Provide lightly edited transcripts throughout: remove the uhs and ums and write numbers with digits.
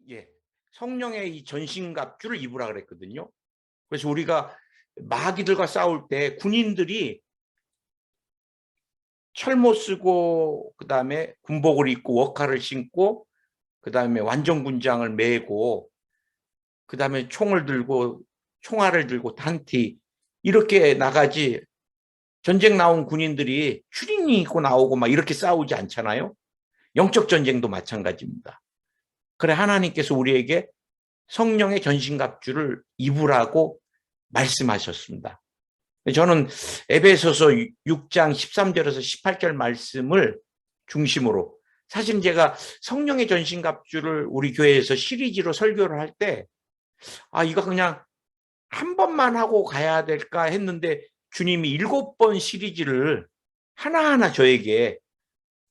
예. 성령의 이 전신갑주를 입으라 그랬거든요. 그래서 우리가 마귀들과 싸울 때 군인들이 철모 쓰고 그다음에 군복을 입고 워카를 신고 그다음에 완전군장을 메고 그다음에 총을 들고 총알을 들고 단티 이렇게 나가지, 전쟁 나온 군인들이 추리닝 입고 나오고 막 이렇게 싸우지 않잖아요. 영적 전쟁도 마찬가지입니다. 그래 하나님께서 우리에게 성령의 전신갑주를 입으라고 말씀하셨습니다. 저는 에베소서 6장 13절에서 18절 말씀을 중심으로, 사실 제가 성령의 전신갑주를 우리 교회에서 시리즈로 설교를 할 때 이거 그냥 한 번만 하고 가야 될까 했는데 주님이 7번 시리즈를 하나하나 저에게,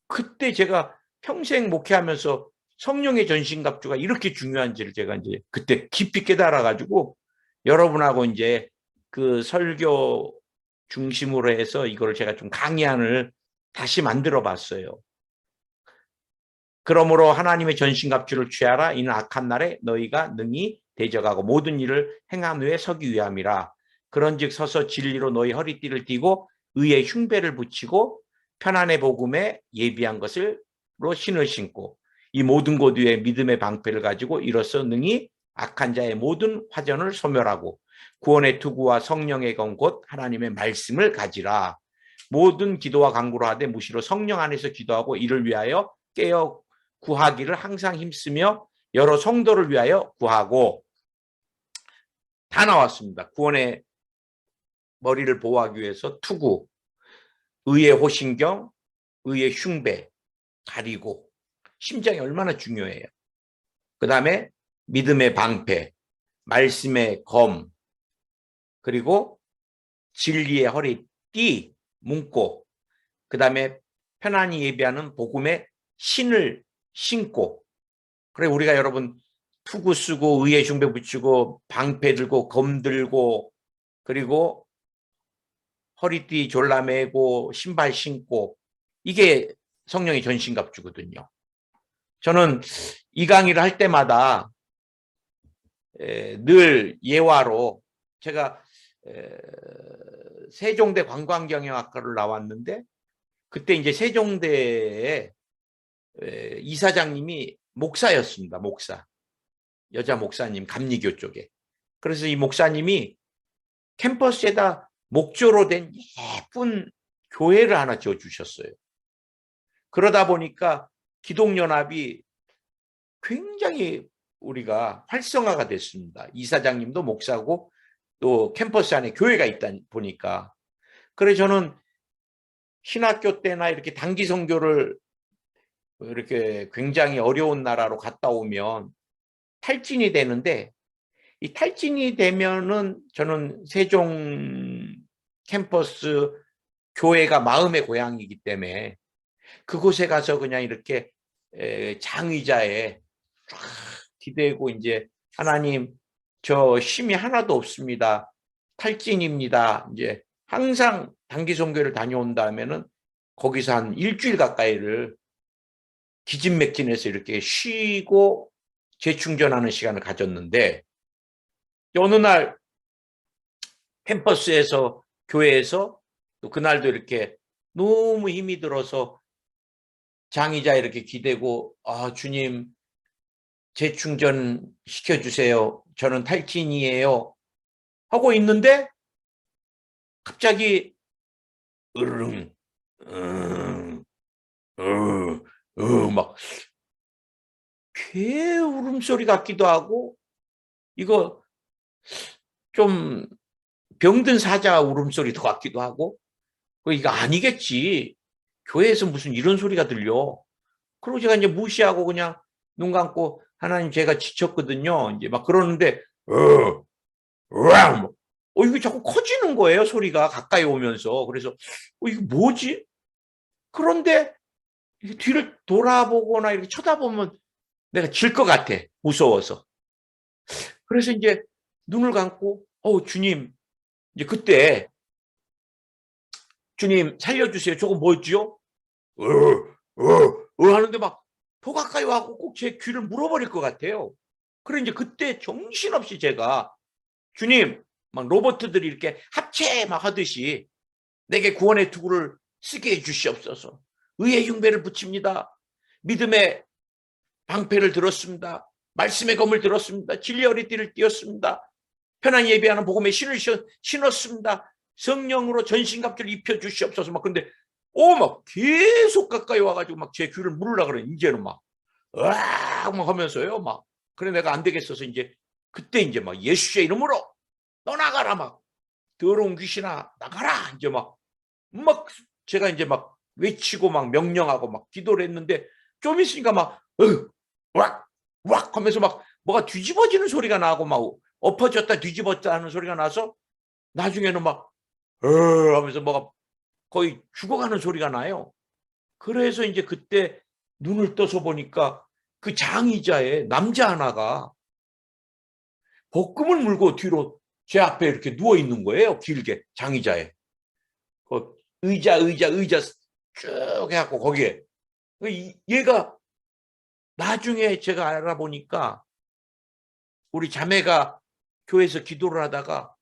그때 제가 평생 목회하면서 성령의 전신갑주가 이렇게 중요한지를 제가 이제 그때 깊이 깨달아가지고 여러분하고 이제 그 설교 중심으로 해서 이거를 제가 좀 강의안을 다시 만들어 봤어요. 그러므로 하나님의 전신갑주를 취하라. 이는 악한 날에 너희가 능히 대적하고 모든 일을 행한 후에 서기 위함이라. 그런즉 서서 진리로 너희 허리띠를 띠고 의의 흉배를 붙이고 편안의 복음에 예비한 것으로 신을 신고 이 모든 것 위에 믿음의 방패를 가지고 이로써 능히 악한 자의 모든 화전을 소멸하고 구원의 투구와 성령의 건 곧 하나님의 말씀을 가지라. 모든 기도와 간구로 하되 무시로 성령 안에서 기도하고 이를 위하여 깨어 구하기를 항상 힘쓰며 여러 성도를 위하여 구하고. 다 나왔습니다. 구원의 머리를 보호하기 위해서 투구, 의의 호신경, 의의 흉배 가리고, 심장이 얼마나 중요해요. 그 다음에 믿음의 방패, 말씀의 검, 그리고 진리의 허리띠 묶고, 그 다음에 편안히 예비하는 복음의 신을 신고. 그래 우리가 여러분 투구 쓰고 의의 흉배 붙이고 방패 들고 검 들고 그리고 허리띠 졸라매고 신발 신고, 이게 성령의 전신갑주거든요. 저는 이 강의를 할 때마다 늘 예화로, 제가 세종대 관광경영학과를 나왔는데 그때 이제 세종대에 이사장님이 목사였습니다. 목사, 여자 목사님, 감리교 쪽에. 그래서 이 목사님이 캠퍼스에다 목조로 된 예쁜 교회를 하나 지어주셨어요. 그러다 보니까 기독연합이 굉장히 우리가 활성화가 됐습니다. 이사장님도 목사고 또 캠퍼스 안에 교회가 있다 보니까. 그래서 저는 신학교 때나 이렇게 단기 선교를 이렇게 굉장히 어려운 나라로 갔다 오면 탈진이 되는데, 이 탈진이 되면은 저는 세종 캠퍼스 교회가 마음의 고향이기 때문에 그곳에 가서 그냥 이렇게 장의자에 쫙 기대고 이제 하나님 저 힘이 하나도 없습니다. 탈진입니다. 이제 항상 단기 선교를 다녀온다면은 거기서 한 일주일 가까이를 기진맥진해서 이렇게 쉬고 재충전하는 시간을 가졌는데, 어느 날 캠퍼스에서 교회에서 또 그날도 이렇게 너무 힘이 들어서 장의자 이렇게 기대고 주님 재충전 시켜주세요. 저는 탈진이에요. 하고 있는데 갑자기 으르릉 막 개 울음소리 같기도 하고, 이거 좀 병든 사자 울음소리도 같기도 하고, 이거 아니겠지. 교회에서 무슨 이런 소리가 들려. 그리고 제가 이제 무시하고 그냥 눈 감고 하나님 제가 지쳤거든요. 이제 막 그러는데 이게 자꾸 커지는 거예요. 소리가 가까이 오면서. 그래서 이거 뭐지? 그런데 뒤를 돌아보거나 이렇게 쳐다보면 내가 질 것 같아. 무서워서. 그래서 이제 눈을 감고 주님, 이제 그때 주님 살려주세요. 저거 뭐죠? 하는데 막 더 가까이 와고 꼭 제 귀를 물어버릴 것 같아요. 그래 이제 그때 정신없이 제가 주님 막 로버트들이 이렇게 합체 막 하듯이 내게 구원의 투구를 쓰게 해 주시옵소서. 의의 흉배를 붙입니다. 믿음의 방패를 들었습니다. 말씀의 검을 들었습니다. 진리의 허리띠를 띄었습니다. 편안 예배하는 복음의 신을 신었습니다. 성령으로 전신갑주를 입혀 주시옵소서. 막 근데 막 계속 가까이 와가지고 막 제 귀를 물으려 그래. 이제는 막 으악 막 하면서요. 막 그래 내가 안 되겠어서 이제 그때 이제 막 예수의 이름으로 떠나가라 막 더러운 귀신아 나가라 이제 막 제가 이제 막 외치고 막 명령하고 막 기도를 했는데 좀 있으니까 막 왁 하면서 막 뭐가 뒤집어지는 소리가 나고 막 엎어졌다 뒤집었다 하는 소리가 나서 나중에는 막 하면서 뭐가 거의 죽어가는 소리가 나요. 그래서 이제 그때 눈을 떠서 보니까 그 장의자에 남자 하나가 복금을 물고 뒤로 제 앞에 이렇게 누워 있는 거예요. 길게 장의자에. 그 의자 쭉 해갖고 거기에 얘가 나중에 제가 알아보니까 우리 자매가 교회에서 기도를 하다가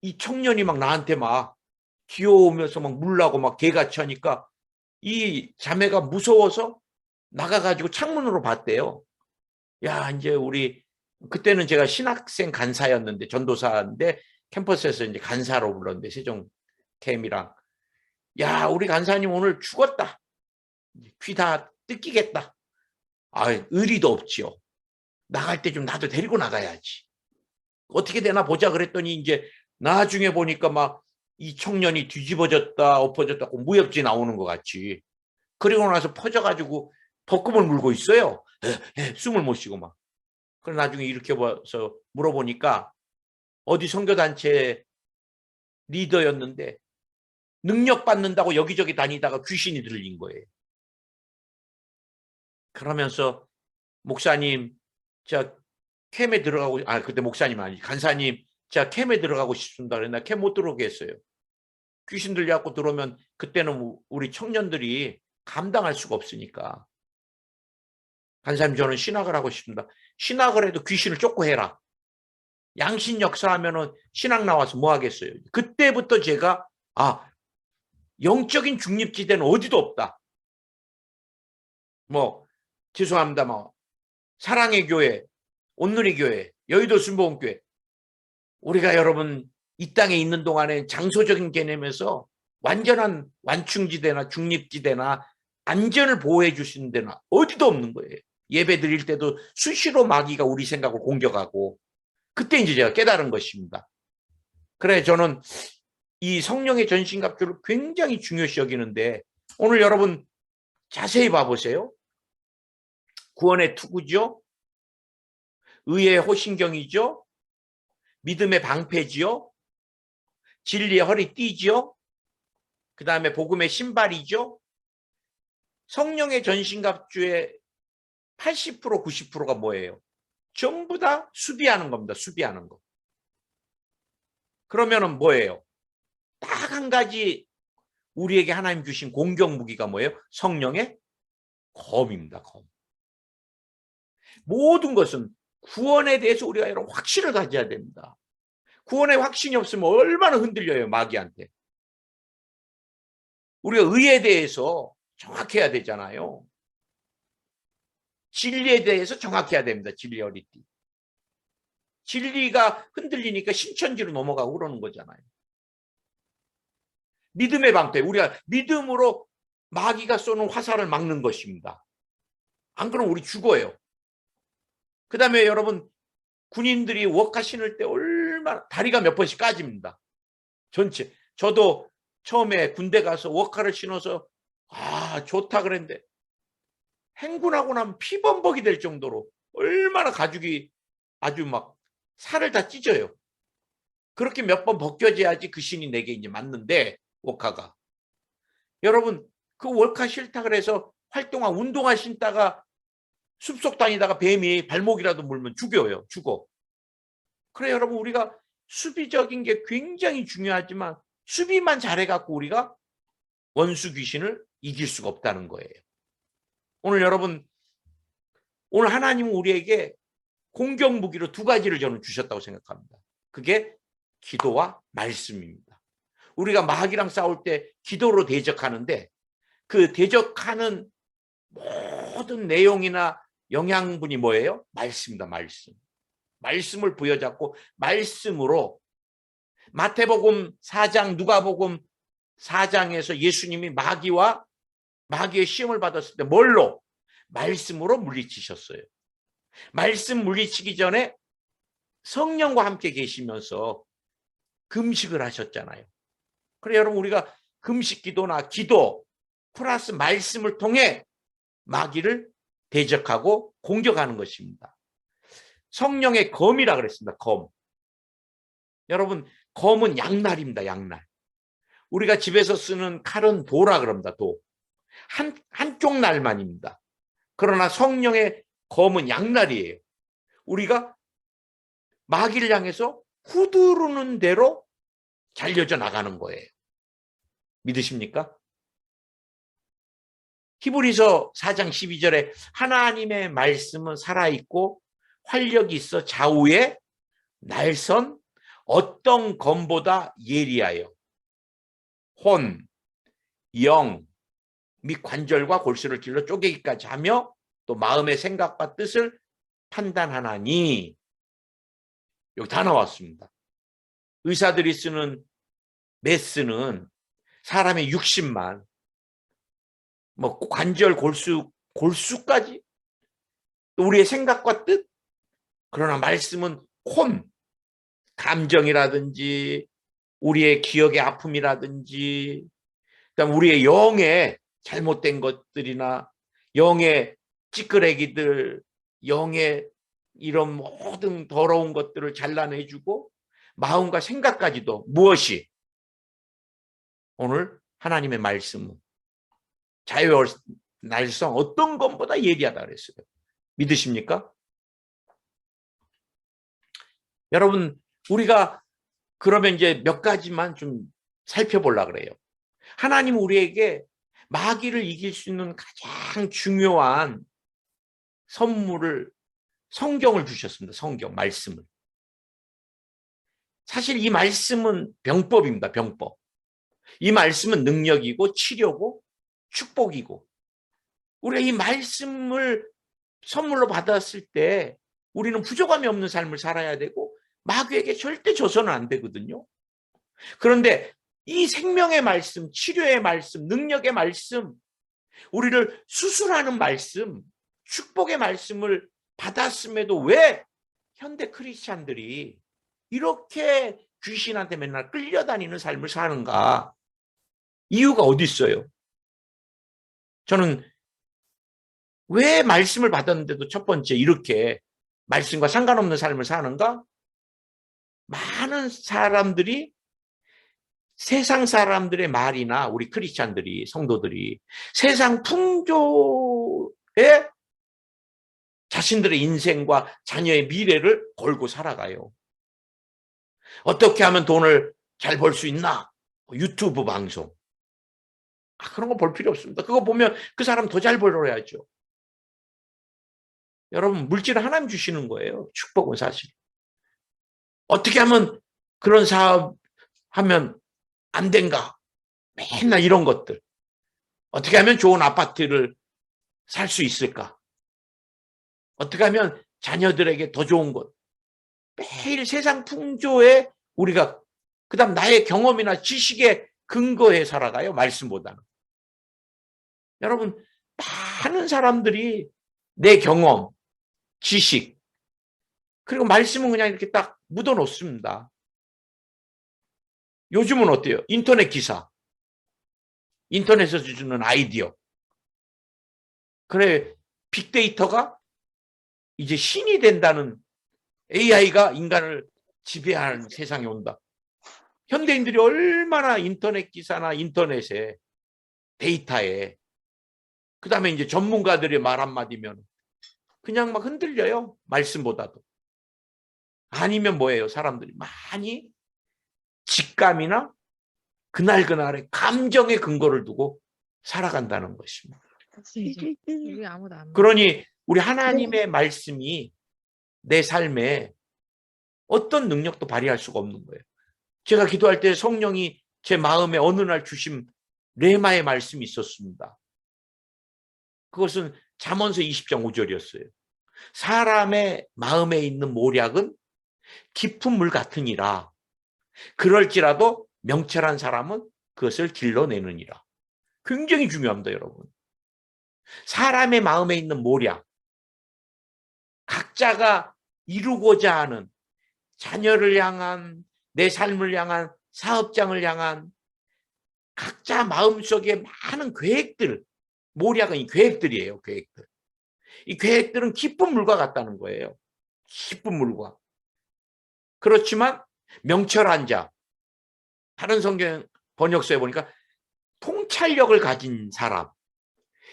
이 청년이 막 나한테 막 기어오면서 막 물라고 막 개같이 하니까 이 자매가 무서워서 나가가지고 창문으로 봤대요. 야, 이제 우리 그때는 제가 신학생 간사였는데 전도사인데 캠퍼스에서 이제 간사로 불렀는데 세종 캠이랑 야, 우리 간사님 오늘 죽었다. 귀 다 뜯기겠다. 아, 의리도 없지요. 나갈 때 좀 나도 데리고 나가야지. 어떻게 되나 보자 그랬더니 이제 나중에 보니까 막 이 청년이 뒤집어졌다 엎어졌다고 무협지 나오는 것 같이. 그리고 나서 퍼져가지고 덕금을 물고 있어요. 숨을 못 쉬고 막. 그래 나중에 이렇게 봐서 물어보니까 어디 선교단체 리더였는데 능력 받는다고 여기저기 다니다가 귀신이 들린 거예요. 그러면서 목사님, 저 캠에 들어가고 그때 목사님 아니지 간사님, 자 캠에 들어가고 싶습니다. 그랬나 캠 못 들어오게 했어요. 귀신 들려갖고 들어오면 그때는 우리 청년들이 감당할 수가 없으니까 간사님 저는 신학을 하고 싶습니다. 신학을 해도 귀신을 쫓고 해라. 양신 역사하면은 신학 나와서 뭐 하겠어요. 그때부터 제가 영적인 중립지대는 어디도 없다. 뭐 죄송합니다. 뭐 사랑의 교회, 온누리 교회, 여의도 순복음교회 우리가 여러분 이 땅에 있는 동안에 장소적인 개념에서 완전한 완충지대나 중립지대나 안전을 보호해 주시는 데는 어디도 없는 거예요. 예배 드릴 때도 수시로 마귀가 우리 생각을 공격하고 그때 이제 제가 깨달은 것입니다. 그래 저는 이 성령의 전신갑주를 굉장히 중요시 여기는데 오늘 여러분 자세히 봐보세요. 구원의 투구죠. 의의 호신경이죠. 믿음의 방패지요. 진리의 허리띠지요. 그 다음에 복음의 신발이죠. 성령의 전신갑주의 80% 90%가 뭐예요? 전부 다 수비하는 겁니다. 수비하는 거. 그러면은 뭐예요? 딱 한 가지 우리에게 하나님 주신 공격 무기가 뭐예요? 성령의 검입니다. 검. 모든 것은 구원에 대해서 우리가 이런 확신을 가져야 됩니다. 구원의 확신이 없으면 얼마나 흔들려요. 마귀한테. 우리가 의에 대해서 정확해야 되잖아요. 진리에 대해서 정확해야 됩니다. 진리의 허리띠. 진리가 흔들리니까 신천지로 넘어가고 그러는 거잖아요. 믿음의 방패. 우리가 믿음으로 마귀가 쏘는 화살을 막는 것입니다. 안 그러면 우리 죽어요. 그 다음에 여러분 군인들이 워카 신을 때 얼마나 다리가 몇 번씩 까집니다. 전체. 저도 처음에 군대 가서 워카를 신어서 좋다 그랬는데 행군하고 나면 피범벅이 될 정도로 얼마나 가죽이 아주 막 살을 다 찢어요. 그렇게 몇 번 벗겨져야지 그 신이 내게 이제 맞는데 워카가. 여러분 그 워카 싫다 그래서 활동화 운동화 신다가 숲속 다니다가 뱀이 발목이라도 물면 죽어요. 죽어. 그래 여러분 우리가 수비적인 게 굉장히 중요하지만 수비만 잘해갖고 우리가 원수 귀신을 이길 수가 없다는 거예요. 오늘 여러분 오늘 하나님은 우리에게 공격 무기로 두 가지를 저는 주셨다고 생각합니다. 그게 기도와 말씀입니다. 우리가 마귀랑 싸울 때 기도로 대적하는데 그 대적하는 모든 내용이나 영양분이 뭐예요? 말씀이다. 말씀. 말씀을 부여잡고 말씀으로 마태복음 4장, 누가복음 4장에서 예수님이 마귀의 시험을 받았을 때 뭘로? 말씀으로 물리치셨어요. 말씀 물리치기 전에 성령과 함께 계시면서 금식을 하셨잖아요. 그래 여러분 우리가 금식 기도나 기도 플러스 말씀을 통해 마귀를 대적하고 공격하는 것입니다. 성령의 검이라 그랬습니다. 검. 여러분 검은 양날입니다. 양날. 우리가 집에서 쓰는 칼은 도라 그럽니다. 도. 한쪽 날만입니다. 그러나 성령의 검은 양날이에요. 우리가 마귀를 향해서 후두르는 대로 잘려져 나가는 거예요. 믿으십니까? 히브리서 4장 12절에 하나님의 말씀은 살아있고 활력이 있어 좌우에 날선 어떤 검보다 예리하여 혼, 영 및 관절과 골수를 찔러 쪼개기까지 하며 또 마음의 생각과 뜻을 판단하나니. 여기 다 나왔습니다. 의사들이 쓰는 메스는 사람의 육신만 뭐 관절 골수까지 또 우리의 생각과 뜻. 그러나 말씀은 혼, 감정이라든지 우리의 기억의 아픔이라든지 그다음 우리의 영의 잘못된 것들이나 영의 찌끄레기들, 영의 이런 모든 더러운 것들을 잘라내주고 마음과 생각까지도 무엇이 오늘 하나님의 말씀은 자유의 날성 어떤 것보다 예리하다 그랬어요. 믿으십니까? 여러분 우리가 그러면 이제 몇 가지만 좀 살펴보려고 그래요. 하나님 우리에게 마귀를 이길 수 있는 가장 중요한 선물을 성경을 주셨습니다. 성경, 말씀을. 사실 이 말씀은 병법입니다. 병법. 이 말씀은 능력이고 치료고 축복이고 우리가 이 말씀을 선물로 받았을 때 우리는 부족함이 없는 삶을 살아야 되고 마귀에게 절대 져서는 안 되거든요. 그런데 이 생명의 말씀, 치료의 말씀, 능력의 말씀, 우리를 수술하는 말씀, 축복의 말씀을 받았음에도 왜 현대 크리스찬들이 이렇게 귀신한테 맨날 끌려다니는 삶을 사는가? 이유가 어디 있어요? 저는 왜 말씀을 받았는데도 첫 번째 이렇게 말씀과 상관없는 삶을 사는가? 많은 사람들이 세상 사람들의 말이나 우리 크리스찬들이 성도들이 세상 풍조에 자신들의 인생과 자녀의 미래를 걸고 살아가요. 어떻게 하면 돈을 잘 벌 수 있나? 유튜브 방송. 그런 거 볼 필요 없습니다. 그거 보면 그 사람 더 잘 벌어야죠. 여러분 물질을 하나님 주시는 거예요. 축복은 사실. 어떻게 하면 그런 사업 하면 안 된가? 맨날 이런 것들. 어떻게 하면 좋은 아파트를 살 수 있을까? 어떻게 하면 자녀들에게 더 좋은 것. 매일 세상 풍조에 우리가 그다음 나의 경험이나 지식에 근거해 살아가요. 말씀보다는. 여러분 많은 사람들이 내 경험, 지식 그리고 말씀은 그냥 이렇게 딱 묻어 놓습니다. 요즘은 어때요? 인터넷 기사. 인터넷에서 주는 아이디어. 그래 빅데이터가 이제 신이 된다는 AI가 인간을 지배하는 세상이 온다. 현대인들이 얼마나 인터넷 기사나 인터넷에 데이터에 그다음에 이제 전문가들의 말 한마디면 그냥 막 흔들려요. 말씀보다도. 아니면 뭐예요? 사람들이 많이 직감이나 그날그날의 감정의 근거를 두고 살아간다는 것입니다. 우리 아무도 안 그러니 우리 하나님의 말씀이 내 삶에 어떤 능력도 발휘할 수가 없는 거예요. 제가 기도할 때 성령이 제 마음에 어느 날 주신 레마의 말씀이 있었습니다. 그것은 잠언서 20장 5절이었어요. 사람의 마음에 있는 모략은 깊은 물 같으니라. 그럴지라도 명철한 사람은 그것을 길러내느니라. 굉장히 중요합니다, 여러분. 사람의 마음에 있는 모략, 각자가 이루고자 하는 자녀를 향한, 내 삶을 향한, 사업장을 향한 각자 마음속에 많은 계획들, 모략은 이 계획들이에요, 계획들. 이 계획들은 깊은 물과 같다는 거예요. 깊은 물과. 그렇지만 명철한 자, 다른 성경 번역서에 보니까 통찰력을 가진 사람,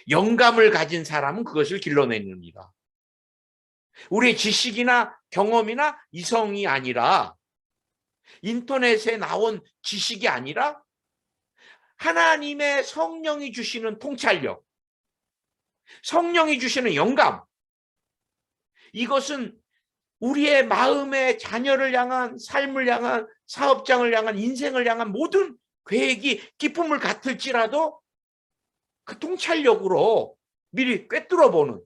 영감을 가진 사람은 그것을 길러내느니라. 우리의 지식이나 경험이나 이성이 아니라, 인터넷에 나온 지식이 아니라 하나님의 성령이 주시는 통찰력, 성령이 주시는 영감, 이것은 우리의 마음의 자녀를 향한, 삶을 향한, 사업장을 향한, 인생을 향한 모든 계획이 깊은 물 같을지라도 그 통찰력으로 미리 꿰뚫어보는,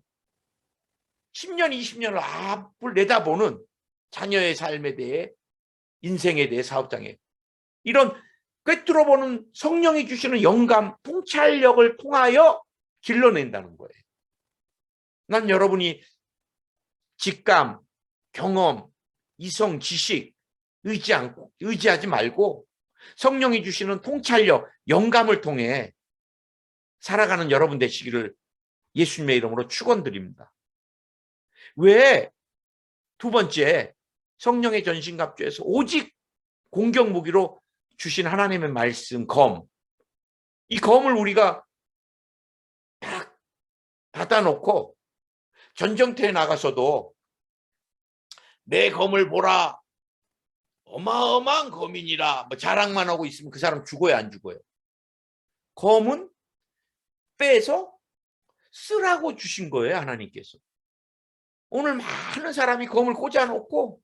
10년, 20년을 앞을 내다보는 자녀의 삶에 대해, 인생에 대해, 사업장에, 이런 꿰뚫어보는 성령이 주시는 영감, 통찰력을 통하여 길러낸다는 거예요. 난 여러분이 직감, 경험, 이성, 지식 의지하지 말고 성령이 주시는 통찰력, 영감을 통해 살아가는 여러분 되시기를 예수님의 이름으로 축원드립니다. 왜 두 번째, 성령의 전신갑주에서 오직 공격 무기로 주신 하나님의 말씀, 검. 이 검을 우리가 딱 받아놓고 전쟁터에 나가서도 내 검을 보라, 어마어마한 검이니라, 뭐 자랑만 하고 있으면 그 사람 죽어요, 안 죽어요? 검은 빼서 쓰라고 주신 거예요, 하나님께서. 오늘 많은 사람이 검을 꽂아놓고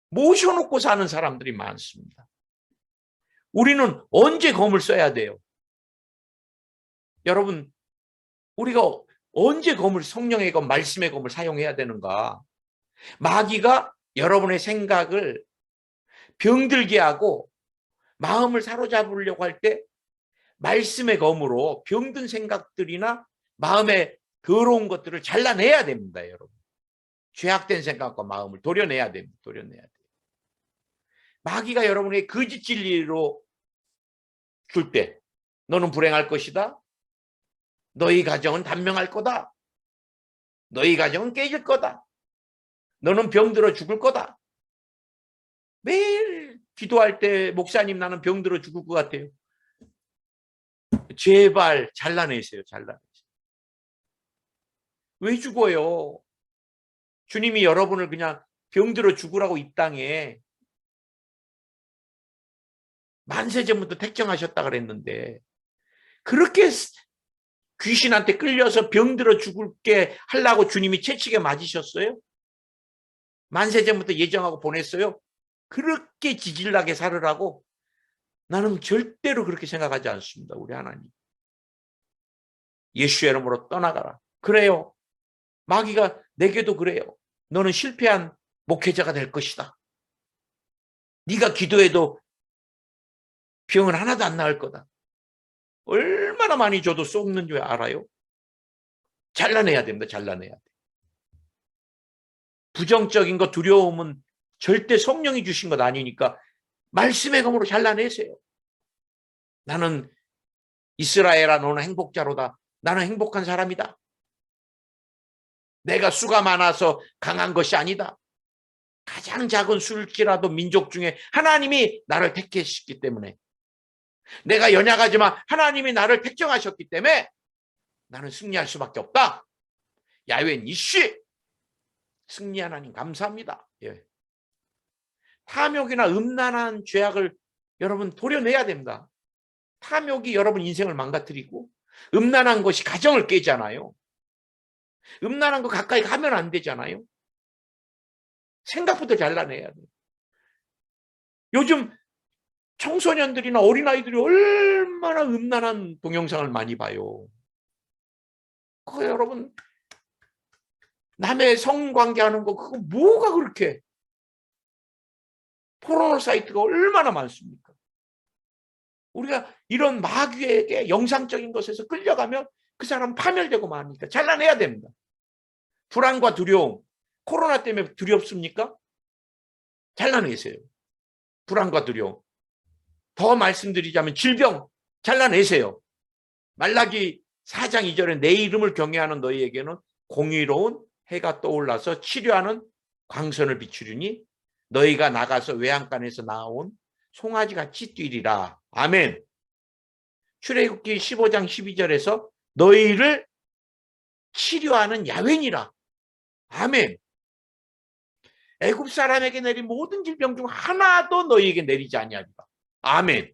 모셔놓고 사는 사람들이 많습니다. 우리는 언제 검을 써야 돼요? 여러분, 우리가 언제 검을, 성령의 검, 말씀의 검을 사용해야 되는가? 마귀가 여러분의 생각을 병들게 하고 마음을 사로잡으려고 할 때 말씀의 검으로 병든 생각들이나 마음의 더러운 것들을 잘라내야 됩니다, 여러분. 죄악된 생각과 마음을 도려내야 됩니다. 도려내야 돼요. 마귀가 여러분에게 거짓 진리로 줄 때, 너는 불행할 것이다. 너희 가정은 단명할 거다. 너희 가정은 깨질 거다. 너는 병들어 죽을 거다. 매일 기도할 때 목사님 나는 병들어 죽을 것 같아요. 제발 잘라내세요. 잘라내세요. 왜 죽어요? 주님이 여러분을 그냥 병들어 죽으라고 이 땅에 만세전부터 택정하셨다 그랬는데, 그렇게 귀신한테 끌려서 병들어 죽을게 하려고 주님이 채찍에 맞으셨어요? 만세전부터 예정하고 보냈어요? 그렇게 지질나게 살으라고? 나는 절대로 그렇게 생각하지 않습니다. 우리 하나님. 예수의 이름으로 떠나가라. 그래요. 마귀가 내게도 그래요. 너는 실패한 목회자가 될 것이다. 네가 기도해도 병은 하나도 안 나을 거다. 얼마나 많이 줘도 쏟는 줄 알아요? 잘라내야 됩니다. 잘라내야 돼. 부정적인 거, 두려움은 절대 성령이 주신 것 아니니까 말씀의 검으로 잘라내세요. 나는 이스라엘아, 너는 행복자로다. 나는 행복한 사람이다. 내가 수가 많아서 강한 것이 아니다. 가장 작은 수일지라도 민족 중에 하나님이 나를 택하셨기 때문에, 내가 연약하지만 하나님이 나를 택정하셨기 때문에 나는 승리할 수밖에 없다. 야훼 니시, 승리 하나님 감사합니다. 예. 탐욕이나 음란한 죄악을 여러분 도려내야 됩니다. 탐욕이 여러분 인생을 망가뜨리고, 음란한 것이 가정을 깨잖아요. 음란한 거 가까이 가면 안 되잖아요. 생각부터 잘라내야 돼요. 요즘 청소년들이나 어린아이들이 얼마나 음란한 동영상을 많이 봐요. 그거 여러분, 남의 성관계하는 거 그거 뭐가 그렇게, 포르노 사이트가 얼마나 많습니까? 우리가 이런 마귀에게 영상적인 것에서 끌려가면 그 사람 파멸되고 마니까 잘라내야 됩니다. 불안과 두려움, 코로나 때문에 두렵습니까? 잘라내세요. 불안과 두려움. 더 말씀드리자면 질병 잘라내세요. 말라기 4장 2절에 내 이름을 경외하는 너희에게는 공의로운 해가 떠올라서 치료하는 광선을 비추리니 너희가 나가서 외양간에서 나온 송아지같이 뛰리라. 아멘. 출애굽기 15장 12절에서 너희를 치료하는 야훼니라. 아멘. 애굽 사람에게 내린 모든 질병 중 하나도 너희에게 내리지 아니하리라. 아멘.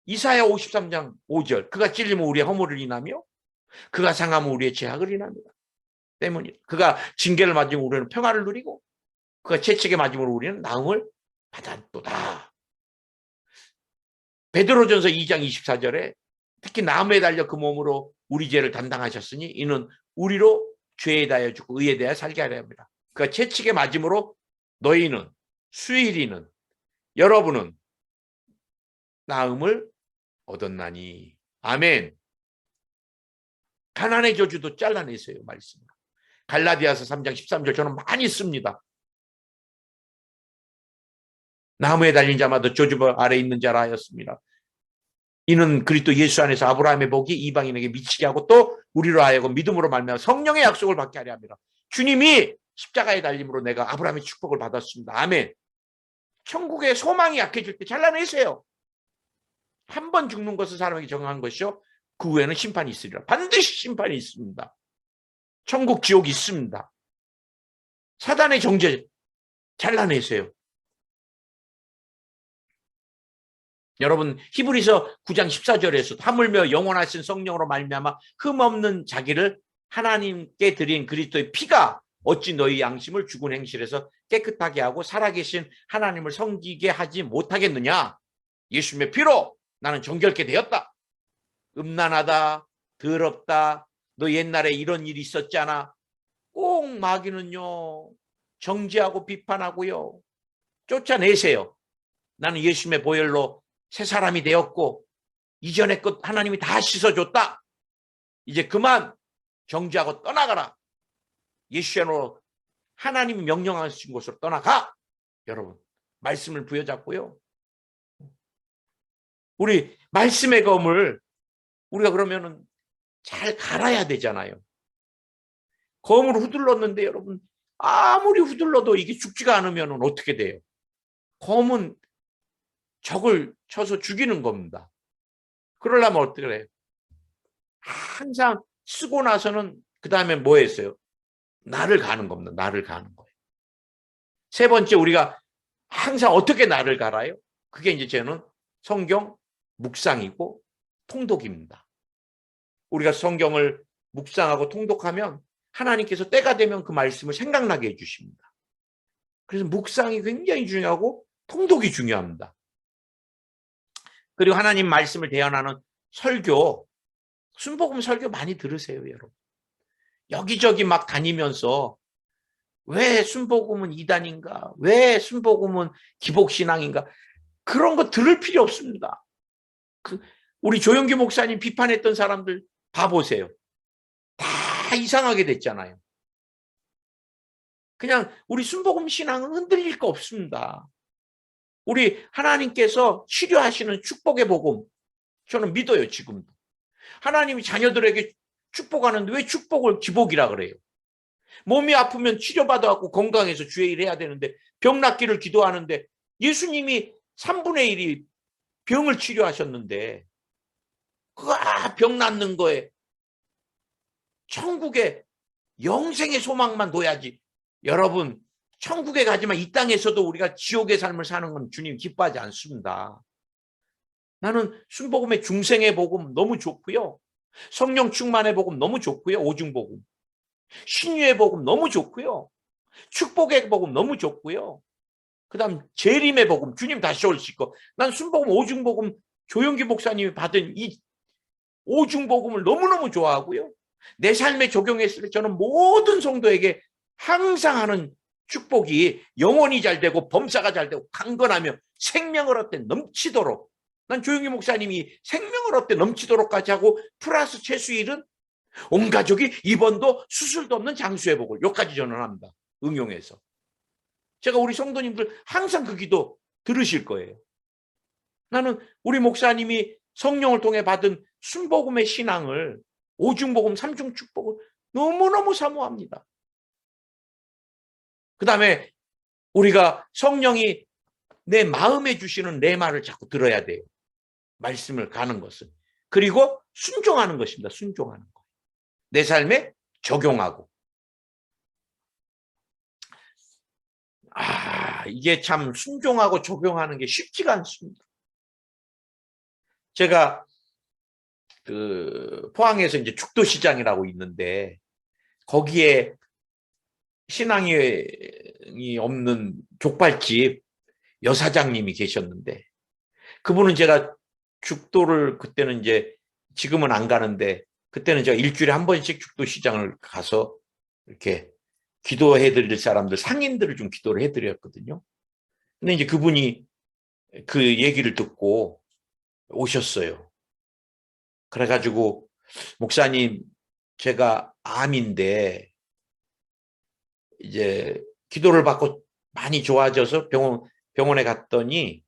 이사야 53장 5절 그가 찔리면 우리의 허물을 인하며 그가 상하면 우리의 죄악을 인합니다. 때문이다. 그가 징계를 맞으면 우리는 평화를 누리고 그가 채찍에 맞으면 우리는 나음을 받았도다. 베드로전서 2장 24절에 특히 나무에 달려 그 몸으로 우리 죄를 담당하셨으니 이는 우리로 죄에 대하여 죽고 의에 대하여 살게 하려 합니다. 그가 채찍에 맞음으로 너희는 수일이는 여러분은 나음을 얻었나니. 아멘. 가난의 저주도 잘라내세요. 말씀. 갈라디아서 3장 13절 저는 많이 씁니다. 나무에 달린 자마다 저주 아래 있는 자라 하였습니다. 이는 그리스도 예수 안에서 아브라함의 복이 이방인에게 미치게 하고 또 우리로 하여금 믿음으로 말미암아 성령의 약속을 받게 하려 합니다. 주님이 십자가에 달림으로 내가 아브라함의 축복을 받았습니다. 아멘. 천국의 소망이 약해질 때 잘라내세요. 한 번 죽는 것은 사람에게 정한 것이요 그 후에는 심판이 있으리라. 반드시 심판이 있습니다. 천국 지옥이 있습니다. 사단의 정죄 잘라내세요. 여러분 히브리서 9장 14절에서 하물며 영원하신 성령으로 말미암아 흠없는 자기를 하나님께 드린 그리스도의 피가 어찌 너희 양심을 죽은 행실에서 깨끗하게 하고 살아계신 하나님을 섬기게 하지 못하겠느냐. 예수님의 피로 나는 정결케 되었다. 음란하다, 더럽다, 너 옛날에 이런 일이 있었잖아. 꼭 마귀는요 정죄하고 비판하고요 쫓아내세요. 나는 예수님의 보혈로 새 사람이 되었고 이전의 것 하나님이 다 씻어줬다. 이제 그만 정죄하고 떠나가라. 예수님으로 하나님이 명령하신 곳으로 떠나가. 여러분 말씀을 부여잡고요. 우리 말씀의 검을 우리가 그러면은 잘 갈아야 되잖아요. 검을 후들렀는데 여러분 아무리 후들러도 이게 죽지가 않으면 어떻게 돼요? 검은 적을 쳐서 죽이는 겁니다. 그러려면 어떻게 해요? 항상 쓰고 나서는 그 다음에 뭐 했어요? 나를 가는 겁니다. 나를 가는 거예요. 세 번째 우리가 항상 어떻게 나를 갈아요? 그게 이제 저는 성경 묵상이고 통독입니다. 우리가 성경을 묵상하고 통독하면 하나님께서 때가 되면 그 말씀을 생각나게 해주십니다. 그래서 묵상이 굉장히 중요하고 통독이 중요합니다. 그리고 하나님 말씀을 대언하는 설교, 순복음 설교 많이 들으세요, 여러분. 여기저기 막 다니면서 왜 순복음은 이단인가? 왜 순복음은 기복신앙인가? 그런 거 들을 필요 없습니다. 우리 조영기 목사님 비판했던 사람들 봐보세요. 다 이상하게 됐잖아요. 그냥 우리 순복음 신앙은 흔들릴 거 없습니다. 우리 하나님께서 치료하시는 축복의 복음 저는 믿어요. 지금도 하나님이 자녀들에게 축복하는데 왜 축복을 기복이라 그래요? 몸이 아프면 치료받아갖고 건강해서 주의 일 해야 되는데 병 낫기를 기도하는데 예수님이 3분의 1이 병을 치료하셨는데 그거 병 낫는 거에 천국에 영생의 소망만 둬야지. 여러분 천국에 가지만 이 땅에서도 우리가 지옥의 삶을 사는 건 주님 기뻐하지 않습니다. 나는 순복음의 중생의 복음 너무 좋고요. 성령 충만의 복음 너무 좋고요. 오중복음. 신유의 복음 너무 좋고요. 축복의 복음 너무 좋고요. 그다음 재림의 복음, 주님 다시 오실 거. 난 순복음, 오중복음 조영기 목사님이 받은 이 오중복음을 너무너무 좋아하고요. 내 삶에 적용했을 때 저는 모든 성도에게 항상 하는 축복이 영혼이 잘 되고 범사가 잘 되고 강건하며 생명을 얻되 넘치도록, 난 조영기 목사님이 생명을 얻되 넘치도록까지 하고 플러스 최수일은 온 가족이 입원도 수술도 없는 장수회복을, 여기까지 저는 합니다. 응용해서. 제가 우리 성도님들 항상 그 기도 들으실 거예요. 나는 우리 목사님이 성령을 통해 받은 순복음의 신앙을, 오중복음, 삼중축복을 너무너무 사모합니다. 그 다음에 우리가 성령이 내 마음에 주시는 내 말을 자꾸 들어야 돼요. 말씀을 가는 것은. 그리고 순종하는 것입니다. 순종하는 것. 내 삶에 적용하고. 이게 참 순종하고 적용하는 게 쉽지가 않습니다. 제가 그 포항에서 이제 죽도시장이라고 있는데 거기에 신앙이 없는 족발집 여사장님이 계셨는데, 그분은 제가 죽도를 그때는 이제, 지금은 안 가는데 그때는 제가 일주일에 한 번씩 죽도시장을 가서 이렇게 기도해 드릴 사람들, 상인들을 좀 기도를 해 드렸거든요. 근데 이제 그분이 그 얘기를 듣고 오셨어요. 그래가지고 목사님, 제가 암인데 이제 기도를 받고 많이 좋아져서 병원에 갔더니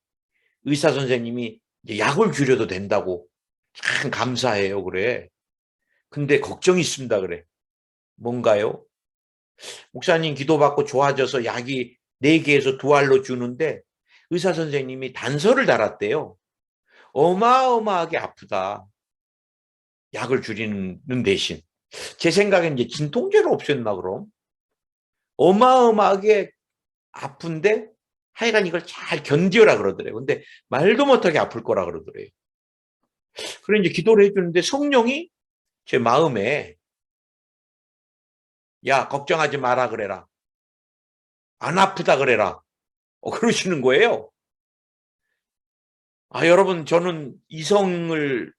의사 선생님이 이제 약을 줄여도 된다고, 참 감사해요 그래. 근데 걱정이 있습니다 그래. 뭔가요? 목사님 기도받고 좋아져서 약이 4개에서 2알로 주는데 의사 선생님이 단서를 달았대요. 어마어마하게 아프다. 약을 줄이는 대신. 제 생각엔 이제 진통제를 없앴나 그럼? 어마어마하게 아픈데 하여간 이걸 잘 견디어라 그러더래요. 근데 말도 못하게 아플 거라 그러더래요. 그래 이제 기도를 해주는데 성령이 제 마음에, 야 걱정하지 마라 그래라. 안 아프다 그래라. 그러시는 거예요. 여러분, 저는 이성을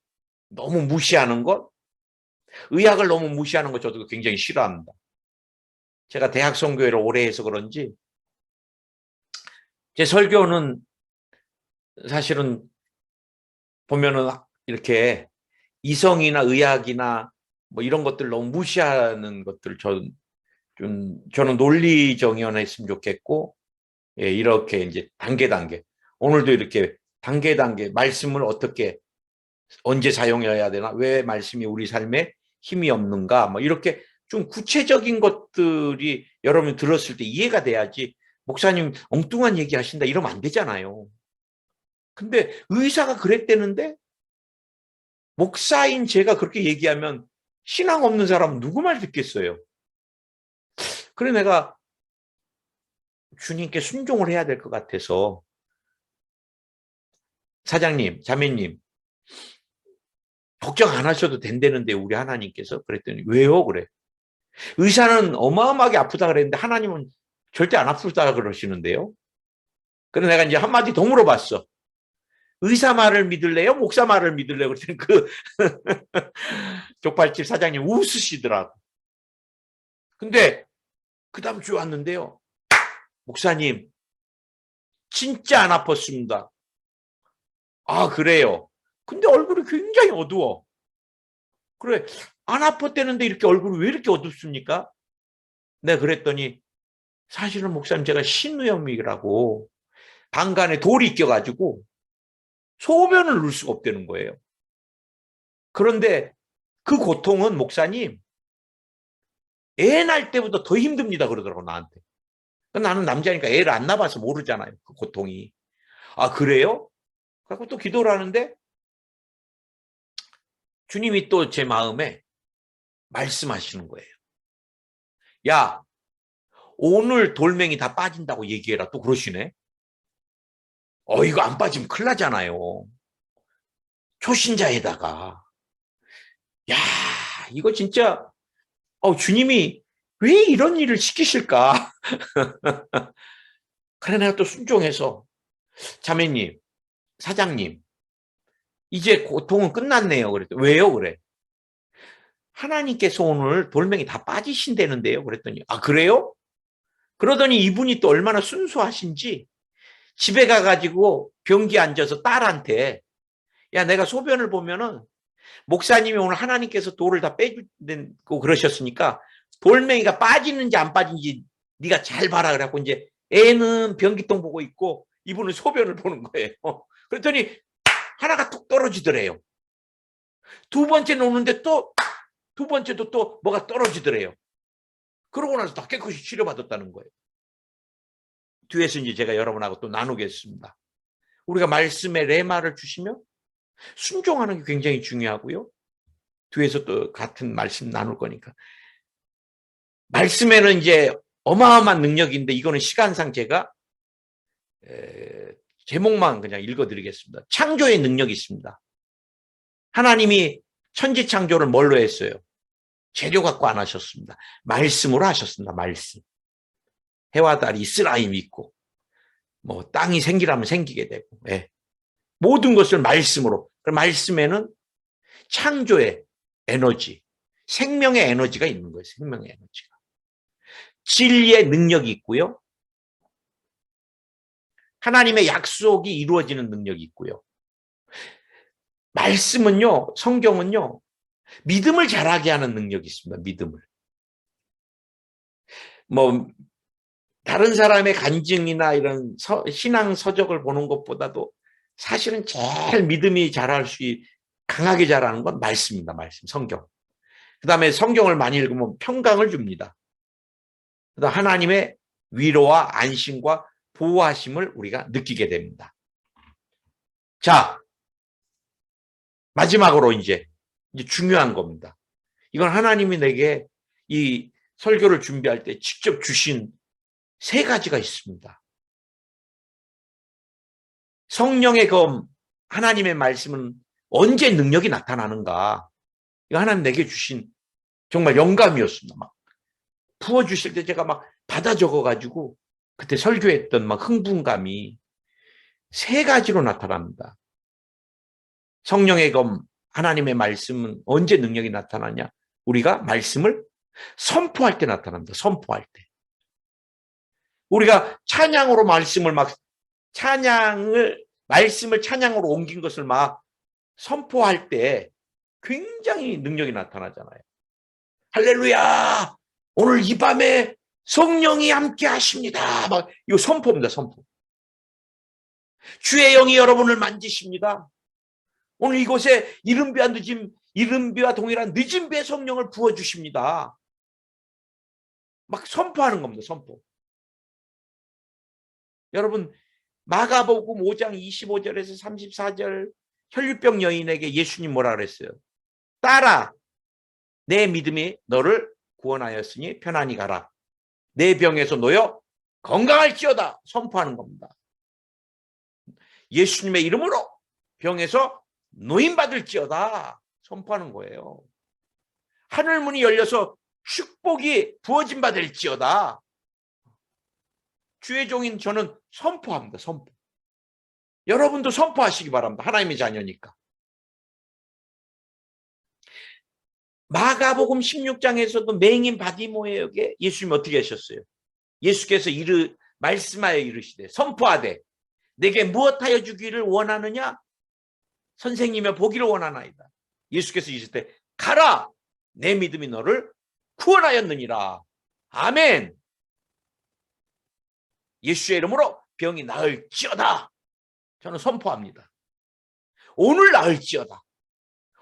너무 무시하는 것, 의학을 너무 무시하는 것 저도 굉장히 싫어합니다. 제가 대학 선교회를 오래 해서 그런지 제 설교는 사실은 보면은 이렇게 이성이나 의학이나 뭐 이런 것들 너무 무시하는 것들, 저는 논리정연했으면 좋겠고, 예, 이렇게 이제 단계 오늘도 이렇게 단계 말씀을 어떻게 언제 사용해야 되나, 왜 말씀이 우리 삶에 힘이 없는가, 뭐 이렇게 좀 구체적인 것들이 여러분이 들었을 때 이해가 돼야지, 목사님 엉뚱한 얘기 하신다 이러면 안 되잖아요. 근데 의사가 그랬대는데 목사인 제가 그렇게 얘기하면 신앙 없는 사람은 누구 말 듣겠어요. 그래 내가 주님께 순종을 해야 될 것 같아서, 사장님, 자매님 걱정 안 하셔도 된다는데 우리 하나님께서, 그랬더니 왜요? 그래. 의사는 어마어마하게 아프다 그랬는데 하나님은 절대 안 아프다 그러시는데요. 그래서 내가 이제 한마디 더 물어봤어. 의사 말을 믿을래요? 목사 말을 믿을래요? 그랬더니 그 족발집 사장님 웃으시더라고. 근데 그 다음 주에 왔는데요. 목사님 진짜 안 아팠습니다. 그래요. 근데 얼굴이 굉장히 어두워. 그래, 안 아팠다는데 이렇게 얼굴이 왜 이렇게 어둡습니까? 내가 그랬더니 사실은 목사님 제가 신우염이라고 방간에 돌이 껴가지고 소변을 넣을 수가 없다는 거예요. 그런데 그 고통은 목사님 애 날 때보다 더 힘듭니다 그러더라고 나한테. 나는 남자니까 애를 안 낳아봐서 모르잖아요 그 고통이. 그래요? 그래서 또 기도를 하는데 주님이 또 제 마음에 말씀하시는 거예요. 야, 오늘 돌멩이 다 빠진다고 얘기해라. 또 그러시네. 이거 안 빠지면 큰일 나잖아요. 초신자에다가. 야, 이거 진짜 주님이 왜 이런 일을 시키실까? 그래 내가 또 순종해서 자매님, 사장님, 이제 고통은 끝났네요. 그랬더니 왜요? 그래. 하나님께서 오늘 돌멩이 다 빠지신다는데요. 그랬더니 아 그래요? 그러더니 이분이 또 얼마나 순수하신지 집에 가가지고 변기에 앉아서 딸한테 야 내가 소변을 보면은 목사님이 오늘 하나님께서 돌을 다 빼주고 그러셨으니까 돌멩이가 빠지는지 안 빠지는지 네가 잘 봐라 그래갖고 이제 애는 변기통 보고 있고 이분은 소변을 보는 거예요. 그랬더니 하나가 툭 떨어지더래요. 두 번째 놓는데 또 두 번째도 또 뭐가 떨어지더래요. 그러고 나서 다 깨끗이 치료받았다는 거예요. 뒤에서 이제 제가 여러분하고 또 나누겠습니다. 우리가 말씀의 레마를 주시면 순종하는 게 굉장히 중요하고요. 뒤에서 또 같은 말씀 나눌 거니까. 말씀에는 이제 어마어마한 능력인데 이거는 시간상 제가 제목만 그냥 읽어드리겠습니다. 창조의 능력이 있습니다. 하나님이 천지 창조를 뭘로 했어요? 재료 갖고 안 하셨습니다. 말씀으로 하셨습니다. 말씀. 해와 달이 있으라 믿고 뭐 땅이 생기라면 생기게 되고 예. 모든 것을 말씀으로. 그 말씀에는 창조의 에너지, 생명의 에너지가 있는 거예요. 생명의 에너지가. 진리의 능력이 있고요. 하나님의 약속이 이루어지는 능력이 있고요. 말씀은요, 성경은요, 믿음을 자라게 하는 능력이 있습니다. 믿음을. 뭐 다른 사람의 간증이나 이런 신앙 서적을 보는 것보다도 사실은 제일 믿음이 자랄 수 강하게 자라는 건 말씀입니다. 말씀, 성경. 그 다음에 성경을 많이 읽으면 평강을 줍니다. 그다음 하나님의 위로와 안심과 보호하심을 우리가 느끼게 됩니다. 자, 마지막으로 이제 중요한 겁니다. 이건 하나님이 내게 이 설교를 준비할 때 직접 주신 세 가지가 있습니다. 성령의 검, 하나님의 말씀은 언제 능력이 나타나는가? 이거 하나님 내게 주신 정말 영감이었습니다. 막 부어주실 때 제가 막 받아 적어가지고 그때 설교했던 막 흥분감이 세 가지로 나타납니다. 성령의 검, 하나님의 말씀은 언제 능력이 나타나냐? 우리가 말씀을 선포할 때 나타납니다. 선포할 때. 우리가 찬양으로 말씀을 막 말씀을 찬양으로 옮긴 것을 막 선포할 때 굉장히 능력이 나타나잖아요. 할렐루야! 오늘 이 밤에 성령이 함께 하십니다. 막 이거 선포입니다. 선포. 주의 영이 여러분을 만지십니다. 오늘 이곳에 이른비와 동일한 늦은 비의 성령을 부어주십니다. 막 선포하는 겁니다. 선포. 여러분 마가복음 5장 25절에서 34절 혈류병 여인에게 예수님 뭐라 그랬어요? 딸아, 내 믿음이 너를 구원하였으니 편안히 가라. 내 병에서 놓여 건강할지어다. 선포하는 겁니다. 예수님의 이름으로 병에서 노임받을지어다. 선포하는 거예요. 하늘문이 열려서 축복이 부어진 바 될지어다. 주의 종인 저는 선포합니다. 선포. 여러분도 선포하시기 바랍니다. 하나님의 자녀니까. 마가복음 16장에서도 맹인 바디모에게 예수님 어떻게 하셨어요? 예수께서 말씀하여 이르시되 선포하되 내게 무엇하여 주기를 원하느냐? 선생님의 보기를 원하나이다. 예수께서 이르실 때 가라! 내 믿음이 너를 구원하였느니라. 아멘. 예수의 이름으로 병이 나을지어다. 저는 선포합니다. 오늘 나을지어다.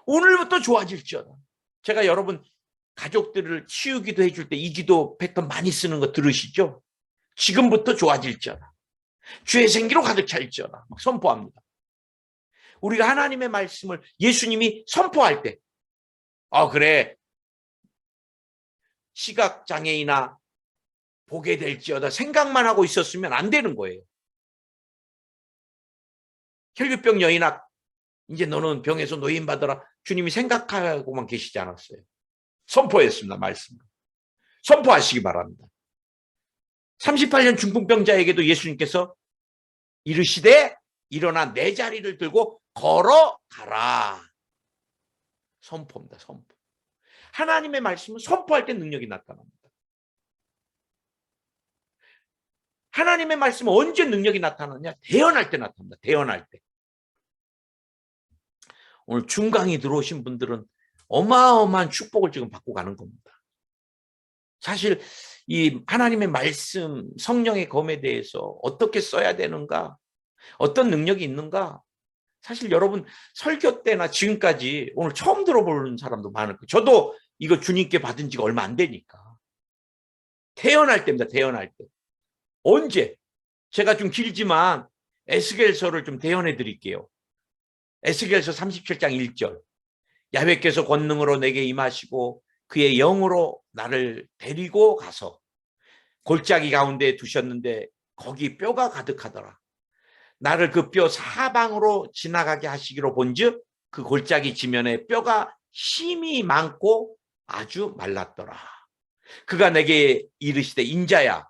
오늘부터 좋아질지어다. 제가 여러분 가족들을 치유기도 해줄 때 이 기도 패턴 많이 쓰는 거 들으시죠? 지금부터 좋아질지어다. 주의 생기로 가득 찰지어다. 막 선포합니다. 우리가 하나님의 말씀을 예수님이 선포할 때 그래 시각장애이나 보게 될지어다 생각만 하고 있었으면 안 되는 거예요. 혈류병 여인아 이제 너는 병에서 노임받아라. 주님이 생각하고만 계시지 않았어요. 선포했습니다. 말씀. 선포하시기 바랍니다. 38년 중풍병자에게도 예수님께서 이르시되 일어나 내 자리를 들고 걸어가라. 선포입니다. 선포. 하나님의 말씀은 선포할 때 능력이 나타납니다. 하나님의 말씀은 언제 능력이 나타나냐? 대언할 때 나타납니다. 대언할 때. 오늘 중강이 들어오신 분들은 어마어마한 축복을 지금 받고 가는 겁니다. 사실 이 하나님의 말씀, 성령의 검에 대해서 어떻게 써야 되는가, 어떤 능력이 있는가, 사실 여러분 설교 때나 지금까지 오늘 처음 들어보는 사람도 많을 거예요. 저도 이거 주님께 받은 지가 얼마 안 되니까. 태어날 때입니다. 태어날 때. 언제? 제가 좀 길지만 에스겔서를 좀 대언해 드릴게요. 에스겔서 37장 1절. 야훼께서 권능으로 내게 임하시고 그의 영으로 나를 데리고 가서 골짜기 가운데 두셨는데 거기 뼈가 가득하더라. 나를 그 뼈 사방으로 지나가게 하시기로 본즉 그 골짜기 지면에 뼈가 힘이 많고 아주 말랐더라. 그가 내게 이르시되 인자야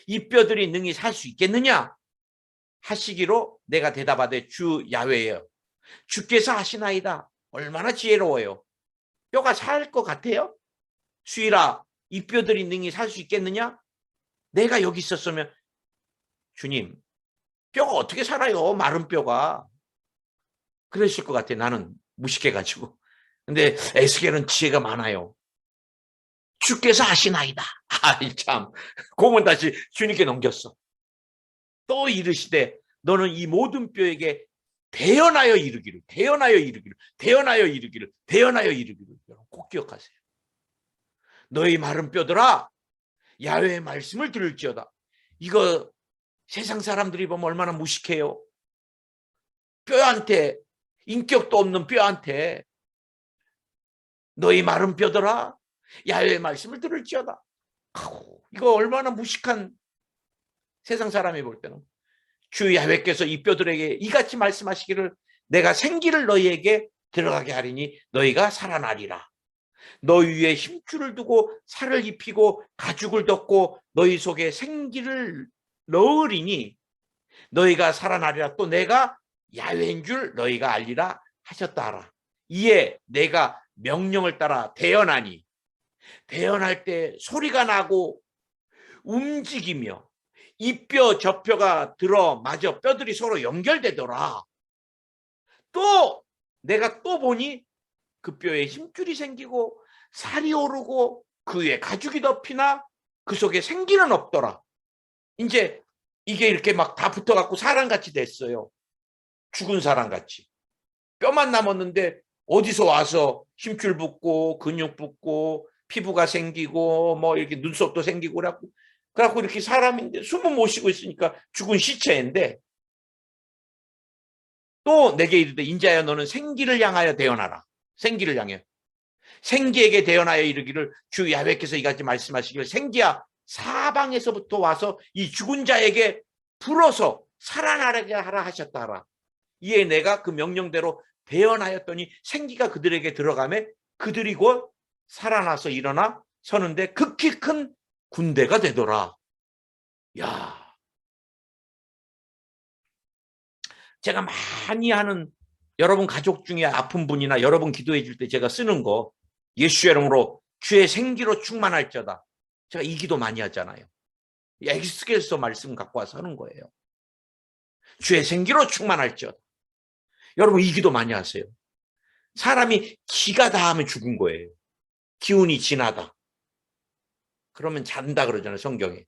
이 뼈들이 능히 살 수 있겠느냐 하시기로 내가 대답하되 주 야훼여 주께서 하시나이다. 얼마나 지혜로워요. 뼈가 살 것 같아요? 수일아 이 뼈들이 능히 살 수 있겠느냐? 내가 여기 있었으면 주님 뼈가 어떻게 살아요? 마른 뼈가. 그랬을 것 같아. 나는 무식해가지고. 근데 에스겔은 지혜가 많아요. 주께서 하시나이다. 아이 참. 공은 다시 주님께 넘겼어. 또 이르시되 너는 이 모든 뼈에게 대언하여 이르기를, 대언하여 이르기를, 대언하여 이르기를, 대언하여 이르기를. 꼭 기억하세요. 너희 마른 뼈들아 야훼의 말씀을 들을지어다. 이거 세상 사람들이 보면 얼마나 무식해요. 뼈한테, 인격도 없는 뼈한테 너희 마른 뼈들아 야훼의 말씀을 들을지어다. 이거 얼마나 무식한 세상 사람이 볼 때는. 주 야훼께서 이 뼈들에게 이같이 말씀하시기를 내가 생기를 너희에게 들어가게 하리니 너희가 살아나리라. 너희 위에 힘줄을 두고 살을 입히고 가죽을 덮고 너희 속에 생기를 넣으리니 너희가 살아나리라. 또 내가 야훼인 줄 너희가 알리라 하셨다 하라. 이에 내가 명령을 따라 대언하니 대언할 때 소리가 나고 움직이며 이 뼈 저 뼈가 들어마저 뼈들이 서로 연결되더라. 또 내가 또 보니 그 뼈에 힘줄이 생기고 살이 오르고 그 위에 가죽이 덮이나 그 속에 생기는 없더라. 이제 이게 이렇게 막 다 붙어갖고 사람같이 됐어요. 죽은 사람같이. 뼈만 남았는데 어디서 와서 힘줄 붙고 근육 붙고 피부가 생기고 뭐 이렇게 눈썹도 생기고 그래갖고 이렇게 사람인데 숨은 못 쉬고 있으니까 죽은 시체인데 또 내게 이르되 인자야 너는 생기를 향하여 대언하라. 생기를 향해. 생기에게 대언하여 이르기를 주 야훼께서 이같이 말씀하시기를 생기야 사방에서부터 와서 이 죽은 자에게 불어서 살아나게 하라 하셨다 하라. 이에 내가 그 명령대로 대언하였더니 생기가 그들에게 들어가매 그들이 곧 살아나서 일어나 서는데 극히 큰 군대가 되더라. 야, 제가 많이 하는 여러분 가족 중에 아픈 분이나 여러분 기도해 줄 때 제가 쓰는 거 예수의 이름으로 주의 생기로 충만할지어다. 제가 이 기도 많이 하잖아요. 에스겔서 말씀 갖고 와서 하는 거예요. 주의 생기로 충만할지어다. 여러분 이 기도 많이 하세요. 사람이 기가 닿으면 죽은 거예요. 기운이 지나다. 그러면 잔다 그러잖아요. 성경에.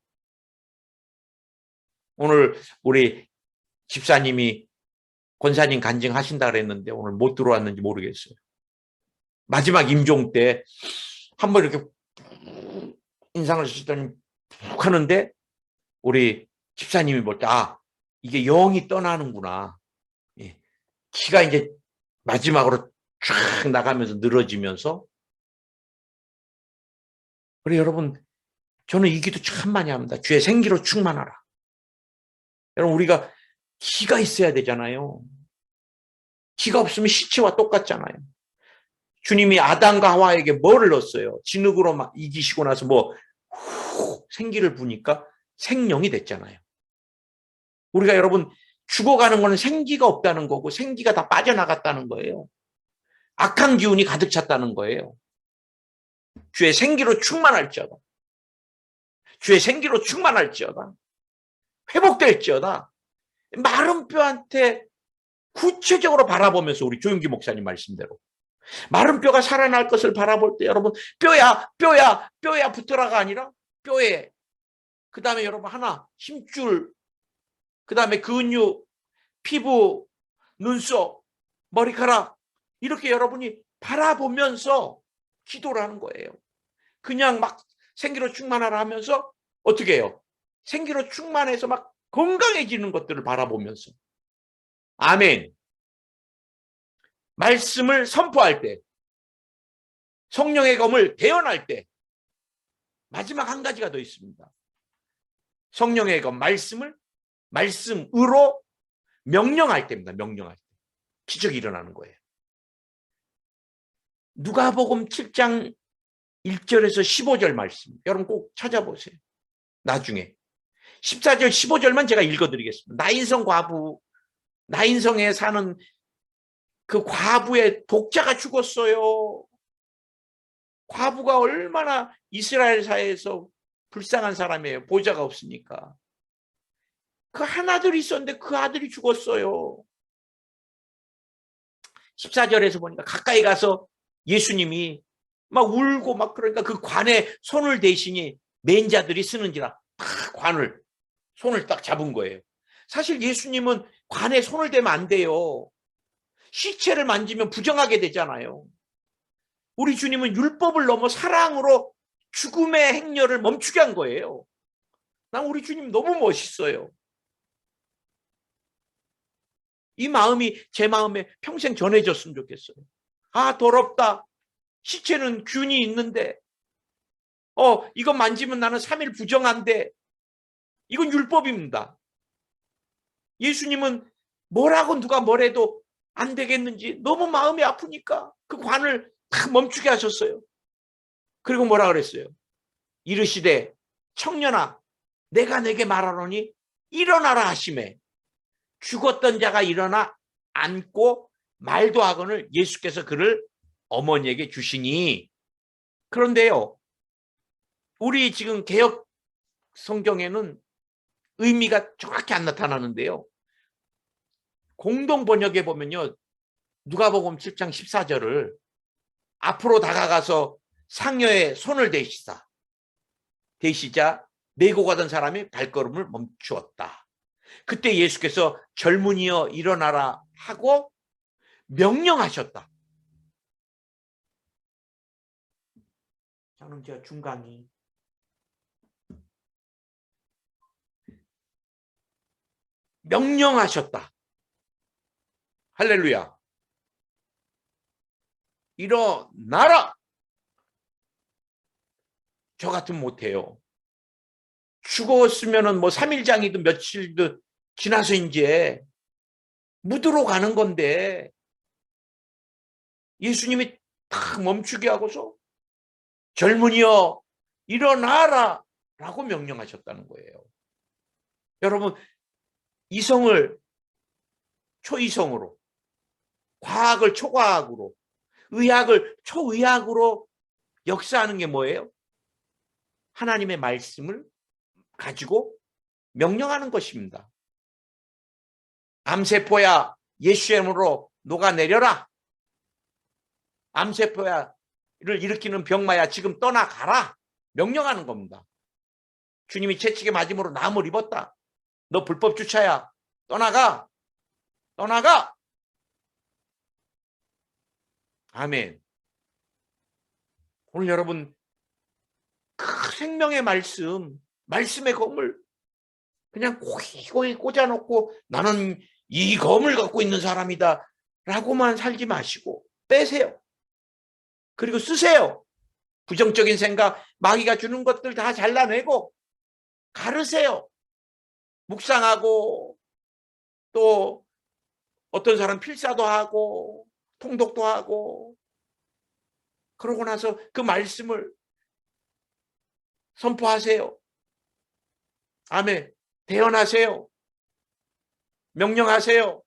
오늘 우리 집사님이 권사님 간증하신다 그랬는데 오늘 못 들어왔는지 모르겠어요. 마지막 임종 때 한번 이렇게 인상을 쓰시더니 푹 하는데 우리 집사님이 볼 때 이게 영이 떠나는구나. 예. 기가 이제 마지막으로 쫙 나가면서 늘어지면서 그래 여러분 저는 이 기도 참 많이 합니다. 주의 생기로 충만하라. 여러분 우리가 기가 있어야 되잖아요. 기가 없으면 시체와 똑같잖아요. 주님이 아담과 하와에게 뭐를 넣었어요? 진흙으로 막 이기시고 나서 생기를 부니까 생명이 됐잖아요. 우리가 여러분 죽어가는 거는 생기가 없다는 거고 생기가 다 빠져나갔다는 거예요. 악한 기운이 가득 찼다는 거예요. 주의 생기로 충만할지어다. 주의 생기로 충만할지어다. 회복될지어다. 마른 뼈한테 구체적으로 바라보면서 우리 조용기 목사님 말씀대로 마른 뼈가 살아날 것을 바라볼 때 여러분 뼈야 붙어라가 아니라 뼈에 그 다음에 여러분 하나 힘줄 그 다음에 근육 피부 눈썹 머리카락 이렇게 여러분이 바라보면서 기도를 하는 거예요. 그냥 막 생기로 충만하라 하면서 어떻게 해요? 생기로 충만해서 막 건강해지는 것들을 바라보면서 아멘. 말씀을 선포할 때 성령의 검을 대언할 때 마지막 한 가지가 더 있습니다. 성령의 검 말씀으로 명령할 때입니다. 명령할 때 기적이 일어나는 거예요. 누가복음 7장 1절에서 15절 말씀 여러분 꼭 찾아보세요. 나중에 14절 15절만 제가 읽어드리겠습니다. 나인성에 사는 그 과부의 독자가 죽었어요. 과부가 얼마나 이스라엘 사회에서 불쌍한 사람이에요. 보좌가 없으니까. 그 한 아들이 있었는데 그 아들이 죽었어요. 14절에서 보니까 가까이 가서 예수님이 막 울고 막 그러니까 그 관에 손을 대시니 맨자들이 쓰는지라 손을 딱 잡은 거예요. 사실 예수님은 관에 손을 대면 안 돼요. 시체를 만지면 부정하게 되잖아요. 우리 주님은 율법을 넘어 사랑으로 죽음의 행렬을 멈추게 한 거예요. 난 우리 주님 너무 멋있어요. 이 마음이 제 마음에 평생 전해졌으면 좋겠어요. 아, 더럽다. 시체는 균이 있는데 이거 만지면 나는 3일 부정한데 이건 율법입니다. 예수님은 뭐라고 누가 뭐래도 안 되겠는지 너무 마음이 아프니까 그 관을 딱 멈추게 하셨어요. 그리고 뭐라 그랬어요? 이르시되 청년아 내가 내게 말하노니 일어나라 하시매 죽었던 자가 일어나 앉고 말도 하거늘 예수께서 그를 어머니에게 주시니. 그런데요 우리 지금 개역 성경에는 의미가 정확히 안 나타나는데요 공동 번역에 보면요 누가복음 7장 14절을 앞으로 다가가서 상여의 손을 대시자 메고 가던 사람이 발걸음을 멈추었다. 그때 예수께서 젊은이여 일어나라 하고 명령하셨다. 저는 제가 중간이 명령하셨다. 할렐루야. 일어나라. 저 같으면 못해요. 죽었으면은 뭐 3일장이든 며칠든 지나서 이제 묻으러 가는 건데 예수님이 탁 멈추게 하고서 젊은이여 일어나라 라고 명령하셨다는 거예요. 여러분 이성을 초이성으로 과학을 초과학으로 의학을 초의학으로 역사하는 게 뭐예요? 하나님의 말씀을 가지고 명령하는 것입니다. 암세포야 예수의 이름으로 녹아내려라. 암세포야를 일으키는 병마야 지금 떠나가라. 명령하는 겁니다. 주님이 채찍에 맞음으로 나음을 입었다. 너 불법 주차야. 떠나가. 아멘. 오늘 여러분 그 생명의 말씀의 검을 그냥 고이 꽂아놓고 나는 이 검을 갖고 있는 사람이다 라고만 살지 마시고 빼세요. 그리고 쓰세요. 부정적인 생각, 마귀가 주는 것들 다 잘라내고 가르세요. 묵상하고 또 어떤 사람 필사도 하고 통독도 하고 그러고 나서 그 말씀을 선포하세요. 아멘. 대언하세요. 명령하세요.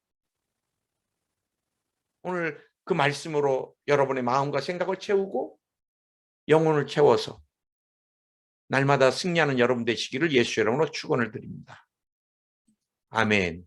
오늘 그 말씀으로 여러분의 마음과 생각을 채우고 영혼을 채워서 날마다 승리하는 여러분 되시기를 예수 이름으로 축원을 드립니다. 아멘.